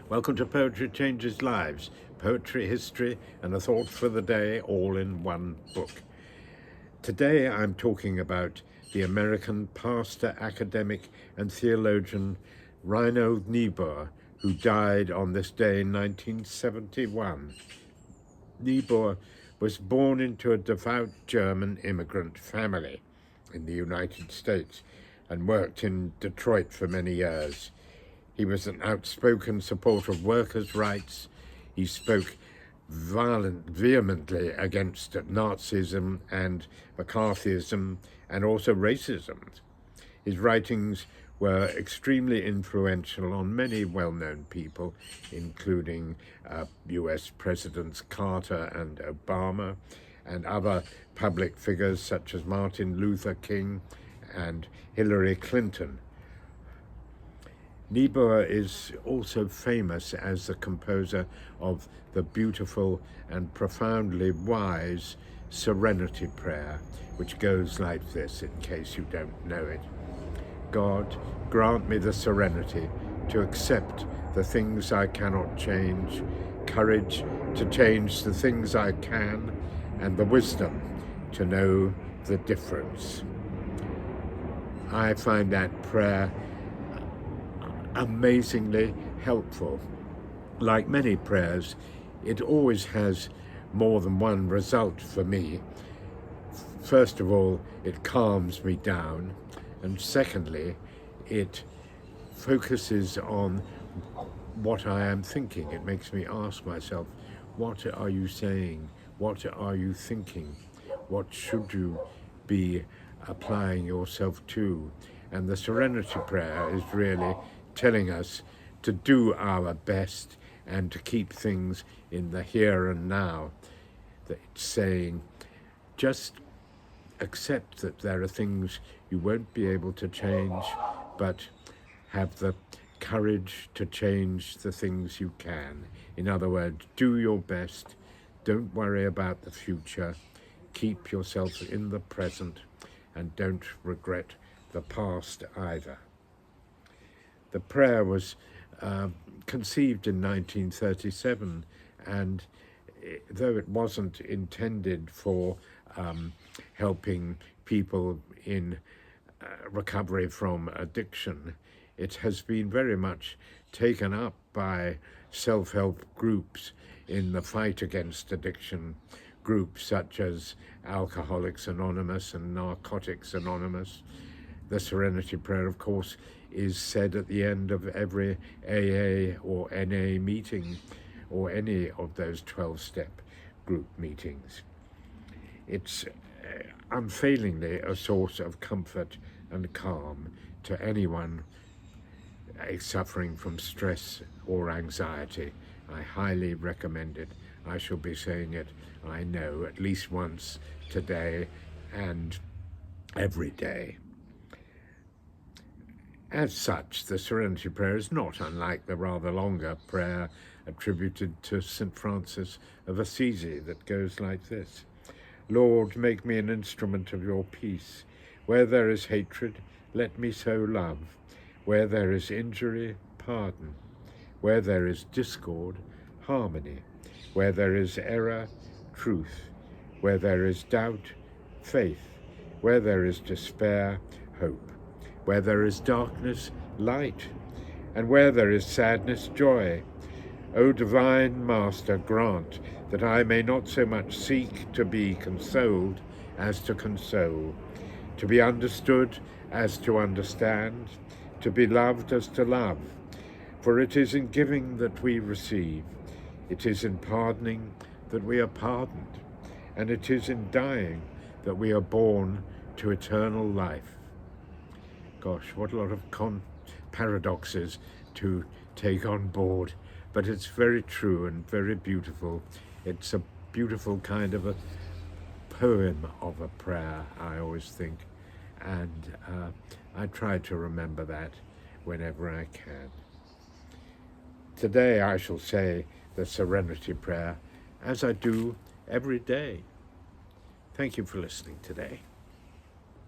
Welcome to Poetry Changes Lives, poetry, history, and a thought for the day, all in one book. Today I'm talking about the American pastor, academic, and theologian Reinhold Niebuhr, who died on this day in 1971. Niebuhr was born into a devout German immigrant family in the United States and worked in Detroit for many years. He was an outspoken supporter of workers' rights. He spoke vehemently against Nazism and McCarthyism and also racism. His writings were extremely influential on many well-known people, including US Presidents Carter and Obama, and other public figures such as Martin Luther King and Hillary Clinton. Niebuhr is also famous as the composer of the beautiful and profoundly wise Serenity Prayer, which goes like this, in case you don't know it. God, grant me the serenity to accept the things I cannot change, courage to change the things I can, and the wisdom to know the difference. I find that prayer amazingly helpful. Like many prayers, it always has more than one result for me. First of all, it calms me down, and secondly, it focuses on what I am thinking. It makes me ask myself, what are you saying? What are you thinking? What should you be applying yourself to? And the Serenity Prayer is really telling us to do our best and to keep things in the here and now. It's saying, just accept that there are things you won't be able to change, but have the courage to change the things you can. In other words, do your best. Don't worry about the future. Keep yourself in the present and don't regret the past either. The prayer was conceived in 1937, and though it wasn't intended for helping people in recovery from addiction, it has been very much taken up by self-help groups in the fight against addiction, groups such as Alcoholics Anonymous and Narcotics Anonymous. The Serenity Prayer, of course, is said at the end of every AA or NA meeting or any of those 12-step group meetings. It's unfailingly a source of comfort and calm to anyone suffering from stress or anxiety. I highly recommend it. I shall be saying it, I know, at least once today and every day. As such, the Serenity Prayer is not unlike the rather longer prayer attributed to St. Francis of Assisi that goes like this. Lord, make me an instrument of your peace. Where there is hatred, let me sow love. Where there is injury, pardon. Where there is discord, harmony. Where there is error, truth. Where there is doubt, faith. Where there is despair, hope. Where there is darkness, light, and where there is sadness, joy. O divine Master, grant that I may not so much seek to be consoled as to console, to be understood as to understand, to be loved as to love. For it is in giving that we receive, it is in pardoning that we are pardoned, and it is in dying that we are born to eternal life. Gosh, what a lot of paradoxes to take on board, but it's very true and very beautiful. It's a beautiful kind of a poem of a prayer, I always think, and I try to remember that whenever I can. Today I shall say the Serenity Prayer, as I do every day. Thank you for listening today.